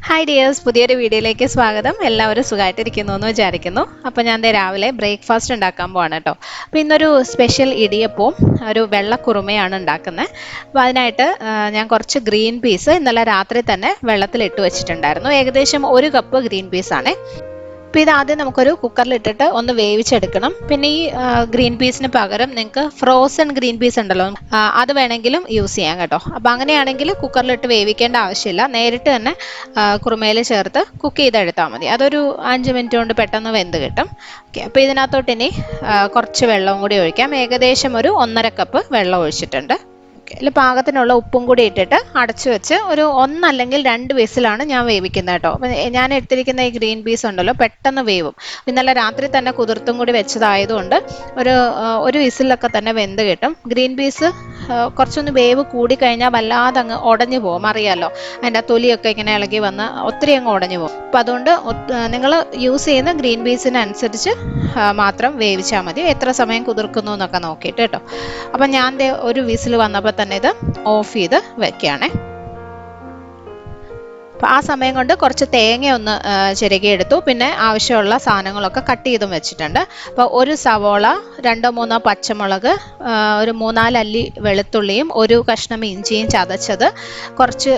Hi dears, പുതിയൊരു വീഡിയോയിലേക്ക് സ്വാഗതം. എല്ലാവരും സുഖമായിട്ടിരിക്കുന്നു എന്ന് വിചാരിക്കുന്നു. അപ്പോൾ ഞാൻ രാവിലെ ബ്രേക്ക്ഫാസ്റ്റ് ഉണ്ടാക്കാൻ പോവാണ് കേട്ടോ. അപ്പോൾ ഇന്നൊരു സ്പെഷ്യൽ ഇടിയപ്പവും ഒരു വെള്ള കുറുമയാണ് ഉണ്ടാക്കുന്നത്. അപ്പോൾ അതിനായിട്ട് ഞാൻ കുറച്ച് ഗ്രീൻ പീസ് ഇന്നലെ രാത്രി തന്നെ വെള്ളത്തിലിട്ട് വെച്ചിട്ടുണ്ടായിരുന്നു. ഏകദേശം 1 കപ്പ് ഗ്രീൻ പീസാണ്. അപ്പോൾ ഇത് ആദ്യം നമുക്കൊരു കുക്കറിലിട്ടിട്ട് ഒന്ന് വേവിച്ചെടുക്കണം. പിന്നെ ഈ ഗ്രീൻ പീസിന് പകരം നിങ്ങൾക്ക് ഫ്രോസൺ ഗ്രീൻ പീസ് ഉണ്ടല്ലോ, അത് വേണമെങ്കിലും യൂസ് ചെയ്യാം കേട്ടോ. അപ്പോൾ അങ്ങനെയാണെങ്കിൽ കുക്കറിലിട്ട് വേവിക്കേണ്ട ആവശ്യമില്ല, നേരിട്ട് തന്നെ കുറുമയിൽ ചേർത്ത് കുക്ക് ചെയ്തെടുത്താൽ മതി. അതൊരു 5 മിനിറ്റ് കൊണ്ട് പെട്ടെന്ന് വെന്ത് കിട്ടും. ഓക്കെ, അപ്പോൾ ഇതിനകത്തോട്ട് ഇനി കുറച്ച് വെള്ളവും കൂടി ഒഴിക്കാം. ഏകദേശം ഒരു 1.5 കപ്പ് വെള്ളം ഒഴിച്ചിട്ടുണ്ട്. ഇതിൽ പാകത്തിനുള്ള ഉപ്പും കൂടി ഇട്ടിട്ട് അടച്ചു വെച്ച് ഒരു 1 അല്ലെങ്കിൽ 2 വിസിലാണ് ഞാൻ വേവിക്കുന്നത് കേട്ടോ. അപ്പം ഞാൻ എടുത്തിരിക്കുന്ന ഈ ഗ്രീൻ പീസ് ഉണ്ടല്ലോ പെട്ടെന്ന് വേവും. ഇന്നലെ രാത്രി തന്നെ കുതിർത്തും കൂടി വെച്ചതായതുകൊണ്ട് ഒരു വിസിലൊക്കെ തന്നെ വെന്ത് കിട്ടും. ഗ്രീൻ പീസ് കുറച്ചൊന്ന് വേവ് കൂടിക്കഴിഞ്ഞാൽ വല്ലാതെ അങ്ങ് ഉടഞ്ഞു പോകും, അറിയാമല്ലോ. അതിൻ്റെ തൊലിയൊക്കെ ഇങ്ങനെ ഇളകി വന്ന് ഒത്തിരി അങ്ങ് ഉടഞ്ഞു പോകും. അപ്പം അതുകൊണ്ട് നിങ്ങൾ യൂസ് ചെയ്യുന്ന ഗ്രീൻ പീസിനനുസരിച്ച് മാത്രം വേവിച്ചാൽ മതി. എത്ര സമയം കുതിർക്കുന്നു എന്നൊക്കെ നോക്കിയിട്ട് കേട്ടോ. അപ്പം ഞാൻ ഒരു വിസിൽ വന്നപ്പോൾ തന്നെ ഇത് ഓഫ് ചെയ്ത് വെക്കുകയാണേ. അപ്പോൾ ആ സമയം കൊണ്ട് കുറച്ച് തേങ്ങ ഒന്ന് ചിരകിയെടുത്തു. പിന്നെ ആവശ്യമുള്ള സാധനങ്ങളൊക്കെ കട്ട് ചെയ്തും വെച്ചിട്ടുണ്ട്. അപ്പോൾ ഒരു സവോള, 2-3 പച്ചമുളക്, ഒരു 3-4 അല്ലി വെളുത്തുള്ളിയും 1 കഷ്ണം ഇഞ്ചിയും ചതച്ചത്, കുറച്ച്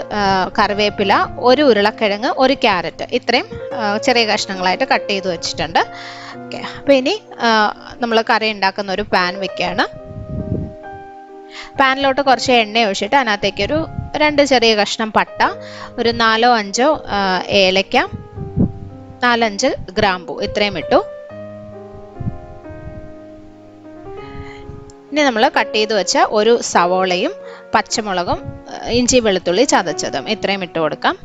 കറിവേപ്പില, 1 ഉരുളക്കിഴങ്ങ്, 1 ക്യാരറ്റ്, ഇത്രയും ചെറിയ കഷ്ണങ്ങളായിട്ട് കട്ട് ചെയ്ത് വെച്ചിട്ടുണ്ട്. ഓക്കെ, അപ്പോൾ ഇനി നമ്മൾ കറി ഉണ്ടാക്കുന്ന ഒരു പാൻ വെക്കുകയാണ്. പാനിലോട്ട് കുറച്ച് എണ്ണ ഒഴിച്ചിട്ട് അതിനകത്തേക്ക് ഒരു 2 ചെറിയ കഷ്ണം പട്ട, ഒരു 4-5 ഏലക്ക, 4-5 ഗ്രാമ്പു, ഇത്രയും ഇട്ടു. ഇനി നമ്മൾ കട്ട് ചെയ്ത് വെച്ച ഒരു സവോളയും പച്ചമുളകും ഇഞ്ചി വെളുത്തുള്ളി ചതച്ചതും ഇത്രയും ഇട്ട് കൊടുക്കാം.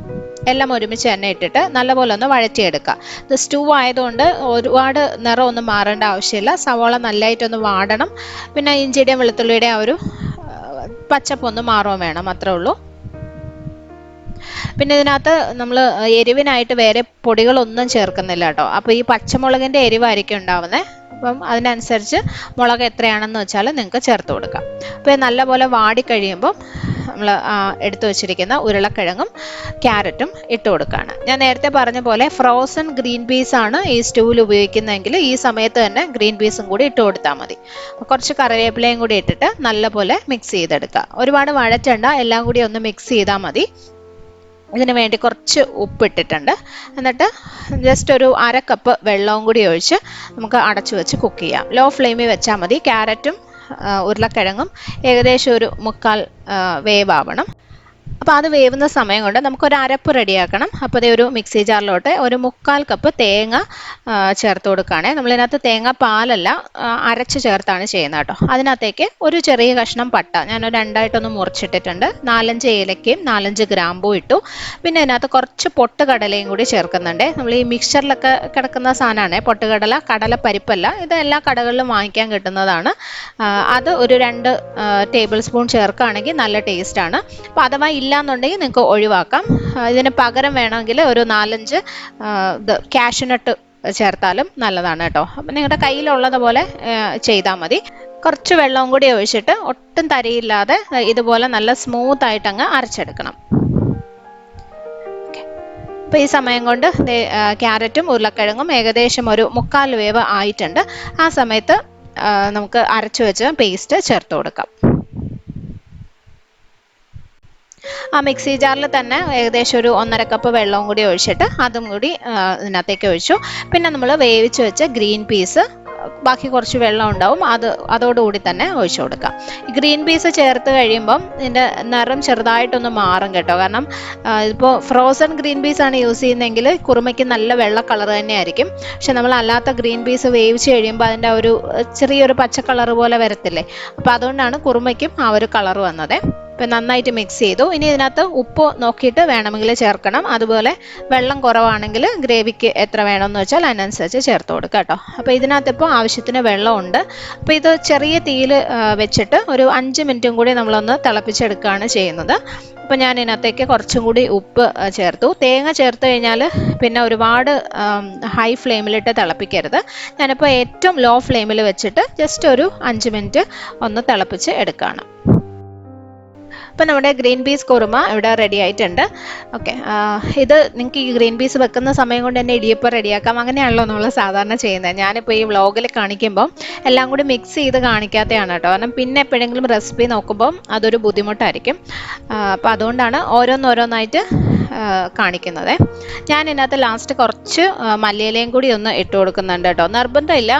എല്ലാം ഒരുമിച്ച് തന്നെ ഇട്ടിട്ട് നല്ലപോലെ ഒന്ന് വഴറ്റിയെടുക്കുക. ഇത് സ്റ്റൂ ആയതുകൊണ്ട് ഒരുപാട് നിറമൊന്നും മാറേണ്ട ആവശ്യമില്ല. സവോള നല്ലതായിട്ടൊന്ന് വാടണം. പിന്നെ ഇഞ്ചിയുടെയും വെളുത്തുള്ളിയുടെയും ആ ഒരു പച്ചപ്പൊന്ന് മാറുകയും വേണം, അത്രേ ഉള്ളൂ. പിന്നെ ഇതിനകത്ത് നമ്മൾ എരിവിനായിട്ട് വേറെ പൊടികളൊന്നും ചേർക്കുന്നില്ല കേട്ടോ. അപ്പോൾ ഈ പച്ചമുളകിൻ്റെ എരിവായിരിക്കും ഉണ്ടാവുന്നത്. അപ്പം അതിനനുസരിച്ച് മുളക് എത്രയാണെന്ന് വെച്ചാൽ നിങ്ങൾക്ക് ചേർത്ത് കൊടുക്കാം. അപ്പോൾ നല്ലപോലെ വാടിക്കഴിയുമ്പം നമ്മൾ എടുത്തു വച്ചിരിക്കുന്ന ഉരുളക്കിഴങ്ങും ക്യാരറ്റും ഇട്ട് കൊടുക്കുകയാണ്. ഞാൻ നേരത്തെ പറഞ്ഞ പോലെ ഫ്രോസൺ ഗ്രീൻ പീസാണ് ഈ സ്റ്റൂവിൽ ഉപയോഗിക്കുന്നതെങ്കിൽ ഈ സമയത്ത് തന്നെ ഗ്രീൻ പീസും കൂടി ഇട്ട് കൊടുത്താൽ മതി. കുറച്ച് കറിവേപ്പിലയും കൂടി ഇട്ടിട്ട് നല്ലപോലെ മിക്സ് ചെയ്തെടുക്കുക. ഒരുപാട് വഴറ്റണ്ട, എല്ലാം കൂടി ഒന്ന് മിക്സ് ചെയ്താൽ മതി. ഇതിന് വേണ്ടി കുറച്ച് ഉപ്പിട്ടിട്ടുണ്ട്. എന്നിട്ട് ജസ്റ്റ് ഒരു 1/2 കപ്പ് വെള്ളവും കൂടി ഒഴിച്ച് നമുക്ക് അടച്ചു വെച്ച് കുക്ക് ചെയ്യാം. ലോ ഫ്ലെയിമിൽ വെച്ചാൽ മതി. ക്യാരറ്റും ഉരുളക്കിഴങ്ങും ഏകദേശം ഒരു 1/4 വേവാവണം. അപ്പോൾ അത് വേവുന്ന സമയം കൊണ്ട് നമുക്കൊരു അരപ്പ് റെഡിയാക്കണം. അപ്പോൾ അതേ ഒരു മിക്സി ജാറിലോട്ട് ഒരു 1/4 കപ്പ് തേങ്ങ ചേർത്ത് കൊടുക്കുകയാണെ. നമ്മളിതിനകത്ത് തേങ്ങ പാലല്ല, അരച്ച് ചേർത്താണ് ചെയ്യുന്നത് കേട്ടോ. അതിനകത്തേക്ക് ഒരു ചെറിയ കഷ്ണം പട്ട ഞാനൊരു 2ആയിട്ടൊന്ന് മുറിച്ചിട്ടിട്ടുണ്ട്. 4-5 ഏലക്കയും 4-5 ഗ്രാമ്പും ഇട്ടു. പിന്നെ ഇതിനകത്ത് കുറച്ച് പൊട്ടുകടലയും കൂടി ചേർക്കുന്നുണ്ട്. നമ്മൾ ഈ മിക്സറിലൊക്കെ കിടക്കുന്ന സാധനമാണ് പൊട്ടുകടല. കടലപ്പരിപ്പല്ല, ഇത് എല്ലാ കടകളിലും വാങ്ങിക്കാൻ കിട്ടുന്നതാണ്. അത് ഒരു 2 ടേബിൾ സ്പൂൺ ചേർക്കുകയാണെങ്കിൽ നല്ല ടേസ്റ്റാണ്. അപ്പോൾ അഥവാ ഇല്ലാന്നുണ്ടെങ്കിൽ നിങ്ങൾക്ക് ഒഴിവാക്കാം. ഇതിന് പകരം വേണമെങ്കിൽ ഒരു 4-5 കാഷ്യൂനട്ട് ചേർത്താലും നല്ലതാണ് കേട്ടോ. അപ്പം നിങ്ങളുടെ കയ്യിലുള്ളതുപോലെ ചെയ്താൽ മതി. കുറച്ച് വെള്ളവും കൂടി ഒഴിച്ചിട്ട് ഒട്ടും തരിയില്ലാതെ ഇതുപോലെ നല്ല സ്മൂത്ത് ആയിട്ട് അങ്ങ് അരച്ചെടുക്കണം. അപ്പോൾ ഈ സമയം കൊണ്ട് ക്യാരറ്റും ഉരുളക്കിഴങ്ങും ഏകദേശം ഒരു 1/4 വേവ് ആയിട്ടുണ്ട്. ആ സമയത്ത് നമുക്ക് അരച്ചു വെച്ച പേസ്റ്റ് ചേർത്ത് കൊടുക്കാം. ആ മിക്സി ജാറിൽ തന്നെ ഏകദേശം ഒരു 1.5 കപ്പ് വെള്ളവും കൂടി ഒഴിച്ചിട്ട് അതും കൂടി ഇതിനകത്തേക്ക് ഒഴിച്ചു. പിന്നെ നമ്മൾ വേവിച്ച് വെച്ച ഗ്രീൻ പീസ്, ബാക്കി കുറച്ച് വെള്ളം ഉണ്ടാവും, അതോടുകൂടി തന്നെ ഒഴിച്ചു കൊടുക്കാം. ഗ്രീൻ പീസ് ചേർത്ത് കഴിയുമ്പം ഇതിൻ്റെ നിറം ചെറുതായിട്ടൊന്ന് മാറും കേട്ടോ. കാരണം ഇപ്പോൾ ഫ്രോസൺ ഗ്രീൻ പീസാണ് യൂസ് ചെയ്യുന്നതെങ്കിൽ കുറുമയ്ക്ക് നല്ല വെള്ള കളർ തന്നെയായിരിക്കും. പക്ഷെ നമ്മൾ അല്ലാത്ത ഗ്രീൻ പീസ് വേവിച്ച് കഴിയുമ്പോൾ അതിൻ്റെ ഒരു ചെറിയൊരു പച്ച കളർ പോലെ വരത്തില്ലേ. അപ്പോൾ അതുകൊണ്ടാണ് കുറുമയ്ക്കും ആ ഒരു കളർ വന്നത്. ഇപ്പം നന്നായിട്ട് മിക്സ് ചെയ്തു. ഇനി ഇതിനകത്ത് ഉപ്പ് നോക്കിയിട്ട് വേണമെങ്കിൽ ചേർക്കണം. അതുപോലെ വെള്ളം കുറവാണെങ്കിൽ ഗ്രേവിക്ക് എത്ര വേണമെന്ന് വെച്ചാൽ അതിനനുസരിച്ച് ചേർത്ത് കൊടുക്കുക കേട്ടോ. അപ്പോൾ ഇതിനകത്ത് ഇപ്പോൾ ആവശ്യത്തിന് വെള്ളമുണ്ട്. അപ്പോൾ ഇത് ചെറിയ തീയിൽ വെച്ചിട്ട് ഒരു 5 മിനിറ്റും കൂടി നമ്മളൊന്ന് തിളപ്പിച്ചെടുക്കുകയാണ് ചെയ്യുന്നത്. അപ്പോൾ ഞാൻ ഇതിനകത്തേക്ക് കുറച്ചും കൂടി ഉപ്പ് ചേർത്തു. തേങ്ങ ചേർത്ത് കഴിഞ്ഞാൽ പിന്നെ ഒരുപാട് ഹൈ ഫ്ലെയിമിലിട്ട് തിളപ്പിക്കരുത്. ഞാനിപ്പോൾ ഏറ്റവും ലോ ഫ്ലെയിമിൽ വെച്ചിട്ട് ജസ്റ്റ് ഒരു 5 മിനിറ്റ് ഒന്ന് തിളപ്പിച്ച് എടുക്കുകയാണ്. അപ്പം നമ്മുടെ ഗ്രീൻ പീസ് കുറുമ ഇവിടെ റെഡി ആയിട്ടുണ്ട്. ഓക്കെ, ഇത് നിങ്ങൾക്ക് ഈ ഗ്രീൻ പീസ് വെക്കുന്ന സമയം കൊണ്ട് തന്നെ ഇടിയപ്പം റെഡിയാക്കാം. അങ്ങനെയാണല്ലോ നമ്മൾ സാധാരണ ചെയ്യുന്നത്. ഞാനിപ്പോൾ ഈ വ്ളോഗിൽ കാണിക്കുമ്പോൾ എല്ലാം കൂടി മിക്സ് ചെയ്ത് കാണിക്കാത്തതാണ് കേട്ടോ. കാരണം പിന്നെ എപ്പോഴെങ്കിലും റെസിപ്പി നോക്കുമ്പോൾ അതൊരു ബുദ്ധിമുട്ടായിരിക്കും. അപ്പോൾ അതുകൊണ്ടാണ് ഓരോന്നോരോന്നായിട്ട് കാണിക്കുന്നത്. ഞാൻ ഇതിനകത്ത് ലാസ്റ്റ് കുറച്ച് മല്ലിയിലയും കൂടി ഒന്ന് ഇട്ട് കൊടുക്കുന്നുണ്ട് കേട്ടോ. നിർബന്ധമില്ല,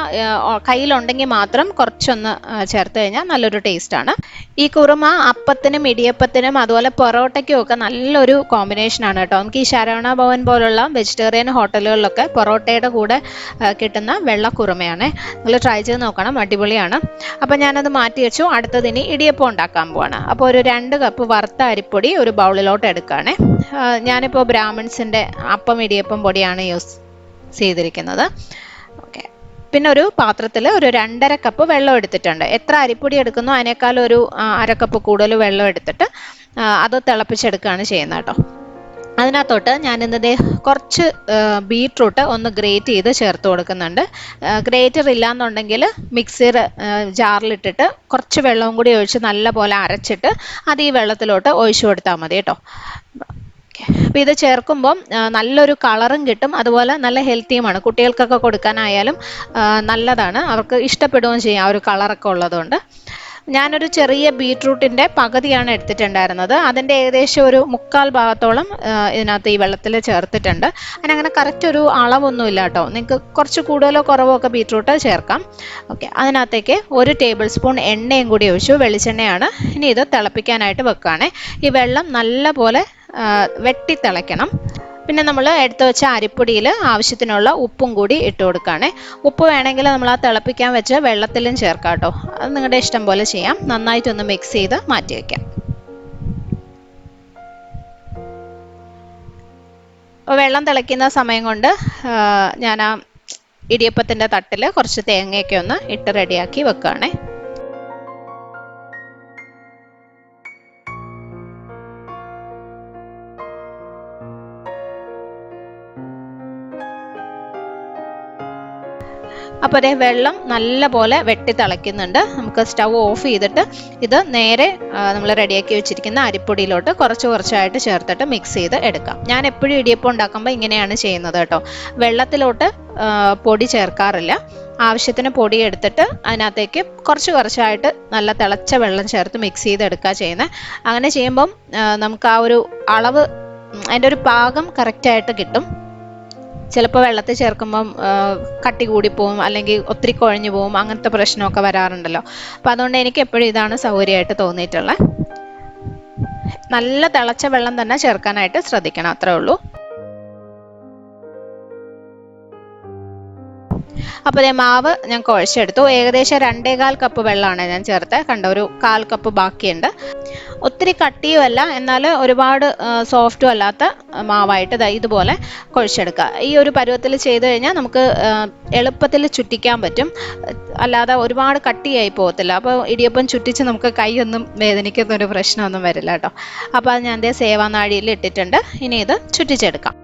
കയ്യിലുണ്ടെങ്കിൽ മാത്രം കുറച്ചൊന്ന് ചേർത്ത് കഴിഞ്ഞാൽ നല്ലൊരു ടേസ്റ്റാണ്. ഈ കുറുമ അപ്പത്തിനും ഇടിയപ്പത്തിനും അതുപോലെ പൊറോട്ടയ്ക്കും ഒക്കെ നല്ലൊരു കോമ്പിനേഷനാണ് കേട്ടോ. നമുക്ക് ഈ ശരവണ ഭവൻ പോലുള്ള വെജിറ്റേറിയൻ ഹോട്ടലുകളിലൊക്കെ പൊറോട്ടയുടെ കൂടെ കിട്ടുന്ന വെള്ള കുറുമയാണ്. നിങ്ങൾ ട്രൈ ചെയ്ത് നോക്കണം, അടിപൊളിയാണ്. അപ്പോൾ ഞാനത് മാറ്റി വെച്ചു. അടുത്തതിന് ഇടിയപ്പം ഉണ്ടാക്കാൻ പോവാണ്. അപ്പോൾ ഒരു 2 കപ്പ് വറുത്ത അരിപ്പൊടി ഒരു ബൗളിലോട്ട് എടുക്കുകയാണേ. ഞാനിപ്പോൾ ബ്രാഹ്മിൺസിൻ്റെ അപ്പം ഇടിയപ്പം പൊടിയാണ് യൂസ് ചെയ്തിരിക്കുന്നത്. ഓക്കെ, പിന്നെ ഒരു പാത്രത്തിൽ ഒരു 2.5 കപ്പ് വെള്ളം എടുത്തിട്ടുണ്ട്. എത്ര അരിപ്പൊടി എടുക്കുന്നോ അതിനേക്കാൾ ഒരു 1/2 കപ്പ് കൂടുതൽ വെള്ളം എടുത്തിട്ട് അത് തിളപ്പിച്ചെടുക്കുകയാണ് ചെയ്യുന്നത് കേട്ടോ. അതിനകത്തോട്ട് ഞാനിന്നത് കുറച്ച് ബീട്രൂട്ട് ഒന്ന് ഗ്രേറ്റ് ചെയ്ത് ചേർത്ത് കൊടുക്കുന്നുണ്ട്. ഗ്രേറ്റർ ഇല്ലാന്നുണ്ടെങ്കിൽ മിക്സിർ ജാറിലിട്ടിട്ട് കുറച്ച് വെള്ളവും കൂടി ഒഴിച്ച് നല്ലപോലെ അരച്ചിട്ട് അത് ഈ വെള്ളത്തിലോട്ട് ഒഴിച്ചു കൊടുത്താൽ മതി കേട്ടോ. അപ്പോൾ ഇത് ചേർക്കുമ്പം നല്ലൊരു കളറും കിട്ടും, അതുപോലെ നല്ല ഹെൽത്തിയുമാണ്. കുട്ടികൾക്കൊക്കെ കൊടുക്കാനായാലും നല്ലതാണ്, അവർക്ക് ഇഷ്ടപ്പെടുകയും ചെയ്യും ആ ഒരു കളറൊക്കെ ഉള്ളതുകൊണ്ട്. ഞാനൊരു ചെറിയ ബീട്രൂട്ടിൻ്റെ പകുതിയാണ് എടുത്തിട്ടുണ്ടായിരുന്നത്. അതിൻ്റെ ഏകദേശം ഒരു 1/4 ഭാഗത്തോളം ഇതിനകത്ത് ഈ വെള്ളത്തിൽ ചേർത്തിട്ടുണ്ട്. അതിനങ്ങനെ കറക്റ്റ് ഒരു അളവൊന്നുമില്ല കേട്ടോ. നിങ്ങൾക്ക് കുറച്ച് കൂടുതലോ കുറവോ ഒക്കെ ബീട്രൂട്ട് ചേർക്കാം. ഓക്കെ, അതിനകത്തേക്ക് 1 ടേബിൾ സ്പൂൺ എണ്ണയും കൂടി ഒഴിച്ചു. വെളിച്ചെണ്ണയാണ്. ഇനി ഇത് തിളപ്പിക്കാനായിട്ട് വെക്കുകയാണ്. ഈ വെള്ളം നല്ലപോലെ വെട്ടി തിളയ്ക്കണം. പിന്നെ നമ്മൾ എടുത്തു വെച്ച അരിപ്പൊടിയിൽ ആവശ്യത്തിനുള്ള ഉപ്പും കൂടി ഇട്ട് കൊടുക്കുകയാണ്. ഉപ്പ് വേണമെങ്കിൽ നമ്മൾ ആ തിളപ്പിക്കാൻ വെച്ച് വെള്ളത്തിലും ചേർക്കാം കേട്ടോ. അത് നിങ്ങളുടെ ഇഷ്ടം പോലെ ചെയ്യാം. നന്നായിട്ടൊന്ന് മിക്സ് ചെയ്ത് മാറ്റി വയ്ക്കാം. അപ്പോൾ വെള്ളം തിളയ്ക്കുന്ന സമയം കൊണ്ട് ഞാൻ ആ ഇടിയപ്പത്തിൻ്റെ തട്ടിൽ കുറച്ച് തേങ്ങയൊക്കെ ഒന്ന് ഇട്ട് റെഡിയാക്കി വെക്കുകയാണ്. അപ്പോൾ അതേ വെള്ളം നല്ലപോലെ വെട്ടി തിളയ്ക്കുന്നുണ്ട്. നമുക്ക് സ്റ്റൗ ഓഫ് ചെയ്തിട്ട് ഇത് നേരെ നമ്മൾ റെഡിയാക്കി വെച്ചിരിക്കുന്ന അരിപ്പൊടിയിലോട്ട് കുറച്ചായിട്ട് ചേർത്തിട്ട് മിക്സ് ചെയ്ത് എടുക്കാം. ഞാൻ എപ്പോഴും ഇടിയപ്പം ഉണ്ടാക്കുമ്പോൾ ഇങ്ങനെയാണ് ചെയ്യുന്നത് കേട്ടോ. വെള്ളത്തിലോട്ട് പൊടി ചേർക്കാറില്ല. ആവശ്യത്തിന് പൊടി എടുത്തിട്ട് അതിനകത്തേക്ക് കുറച്ചായിട്ട് നല്ല തിളച്ച വെള്ളം ചേർത്ത് മിക്സ് ചെയ്തെടുക്കുക ചെയ്യുന്നത്. അങ്ങനെ ചെയ്യുമ്പം നമുക്ക് ആ ഒരു അളവ്, അതിൻ്റെ ഒരു പാകം കറക്റ്റായിട്ട് കിട്ടും. ചിലപ്പോൾ വെള്ളത്തിൽ ചേർക്കുമ്പം കട്ടി കൂടിപ്പോവും, അല്ലെങ്കിൽ ഒത്തിരി കുഴഞ്ഞു പോവും, അങ്ങനത്തെ പ്രശ്നമൊക്കെ വരാറുണ്ടല്ലോ. അപ്പോൾ അതുകൊണ്ട് എനിക്ക് എപ്പോഴും ഇതാണ് സൗകര്യമായിട്ട് തോന്നിയിട്ടുള്ളത്. നല്ല തിളച്ച വെള്ളം തന്നെ ചേർക്കാനായിട്ട് ശ്രദ്ധിക്കണം, അത്രേ ഉള്ളൂ. അപ്പോൾ മാവ് ഞാൻ കുഴച്ചെടുത്തു. ഏകദേശം 2.25 കപ്പ് വെള്ളമാണ് ഞാൻ ചേർത്തത്. കണ്ട, ഒരു 1/4 കപ്പ് ബാക്കിയുണ്ട്. ഒത്തിരി കട്ടിയുമല്ല, എന്നാൽ ഒരുപാട് സോഫ്റ്റും അല്ലാത്ത മാവായിട്ട് ഇതുപോലെ കുഴച്ചെടുക്കുക. ഈ ഒരു പരുവത്തിൽ ചെയ്ത് കഴിഞ്ഞാൽ നമുക്ക് എളുപ്പത്തിൽ ചുറ്റിക്കാൻ പറ്റും. അല്ലാതെ ഒരുപാട് കട്ടിയായി പോകത്തില്ല. അപ്പോൾ ഇടിയപ്പം ചുറ്റിച്ച് നമുക്ക് കൈയൊന്നും വേദനിക്കുന്ന ഒരു പ്രശ്നമൊന്നും വരില്ല കേട്ടോ. അപ്പോൾ അത് ഞാൻ സേവാനാഴിയിൽ ഇട്ടിട്ടുണ്ട്. ഇനി ഇത് ചുറ്റിച്ചെടുക്കാം.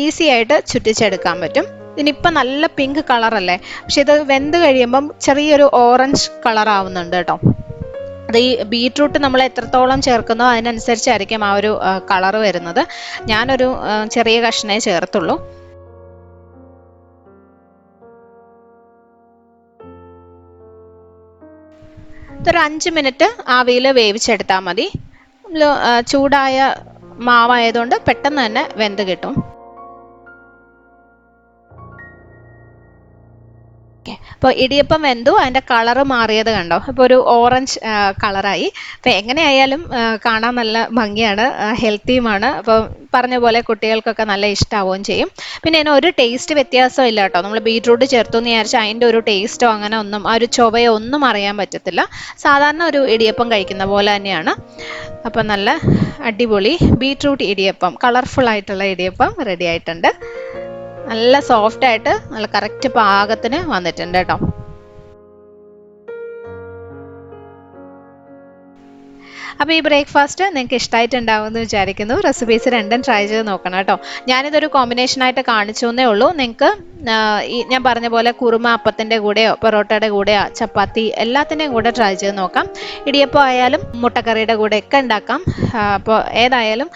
ഈസി ആയിട്ട് ചുറ്റിച്ചെടുക്കാൻ പറ്റും. ഇതിനിപ്പം നല്ല പിങ്ക് കളറല്ലേ, പക്ഷെ ഇത് വെന്ത് കഴിയുമ്പം ചെറിയൊരു ഓറഞ്ച് കളർ ആവുന്നുണ്ട് കേട്ടോ. അത് ഈ ബീട്രൂട്ട് നമ്മൾ എത്രത്തോളം ചേർക്കുന്നോ അതിനനുസരിച്ചായിരിക്കും ആ ഒരു കളർ വരുന്നത്. ഞാനൊരു ചെറിയ കഷ്ണേ ചേർത്തുള്ളൂ. ഇതൊരു 5 മിനിറ്റ് ആവിയിൽ വേവിച്ചെടുത്താൽ മതി. ചൂടായ മാവായതുകൊണ്ട് പെട്ടെന്ന് തന്നെ വെന്ത് കിട്ടും. അപ്പോൾ ഇടിയപ്പം വെന്തു, അതിൻ്റെ കളറ് മാറിയത് കണ്ടോ. ഇപ്പോൾ ഒരു ഓറഞ്ച് കളറായി. അപ്പോൾ എങ്ങനെയായാലും കാണാൻ നല്ല ഭംഗിയാണ്, ഹെൽത്തിയുമാണ്. അപ്പോൾ പറഞ്ഞ പോലെ കുട്ടികൾക്കൊക്കെ നല്ല ഇഷ്ടമാവുകയും ചെയ്യും. പിന്നെ അതിന് ഒരു ടേസ്റ്റ് വ്യത്യാസം ഇല്ല കേട്ടോ. നമ്മൾ ബീട്രൂട്ട് ചേർത്തു എന്ന് വിചാരിച്ചാൽ അതിൻ്റെ ഒരു ടേസ്റ്റോ അങ്ങനെ ഒന്നും, ആ ഒരു ചൊവയോ ഒന്നും അറിയാൻ പറ്റത്തില്ല. സാധാരണ ഒരു ഇടിയപ്പം കഴിക്കുന്ന പോലെ തന്നെയാണ്. അപ്പം നല്ല അടിപൊളി ബീട്രൂട്ട് ഇടിയപ്പം, കളർഫുൾ ആയിട്ടുള്ള ഇടിയപ്പം റെഡി ആയിട്ടുണ്ട്. നല്ല സോഫ്റ്റ് ആയിട്ട് നല്ല കറക്റ്റ് പാകത്തിന് വന്നിട്ടുണ്ട് കേട്ടോ. അപ്പോൾ ഈ ബ്രേക്ക്ഫാസ്റ്റ് നിങ്ങൾക്ക് ഇഷ്ടമായിട്ടുണ്ടാവുമെന്ന് വിചാരിക്കുന്നു. റെസിപ്പീസ് രണ്ടും ട്രൈ ചെയ്ത് നോക്കണം കേട്ടോ. ഞാനിതൊരു കോമ്പിനേഷനായിട്ട് കാണിച്ചു എന്നേ ഉള്ളൂ. നിങ്ങൾക്ക് ഞാൻ പറഞ്ഞ പോലെ കുറുമ അപ്പത്തിൻ്റെ കൂടെയോ പൊറോട്ടയുടെ കൂടെയോ ചപ്പാത്തി എല്ലാത്തിൻ്റെയും കൂടെ ട്രൈ ചെയ്ത് നോക്കാം. ഇടിയപ്പം ആയാലും മുട്ടക്കറിയുടെ കൂടെ ഒക്കെ ഉണ്ടാക്കാം. അപ്പോൾ ഏതായാലും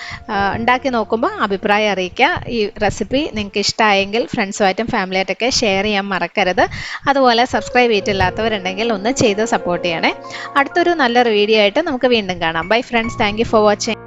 ഉണ്ടാക്കി നോക്കുമ്പോൾ അഭിപ്രായം അറിയിക്കുക. ഈ റെസിപ്പി നിങ്ങൾക്ക് ഇഷ്ടമായെങ്കിൽ ഫ്രണ്ട്സുമായിട്ടും ഫാമിലിയായിട്ടൊക്കെ ഷെയർ ചെയ്യാൻ മറക്കരുത്. അതുപോലെ സബ്സ്ക്രൈബ് ചെയ്തിട്ടില്ലാത്തവരുണ്ടെങ്കിൽ ഒന്ന് ചെയ്ത് സപ്പോർട്ട് ചെയ്യണേ. അടുത്തൊരു നല്ലൊരു വീഡിയോ ആയിട്ട് നമുക്ക് വീണ്ടും കാണാം. Bye friends, thank you for watching.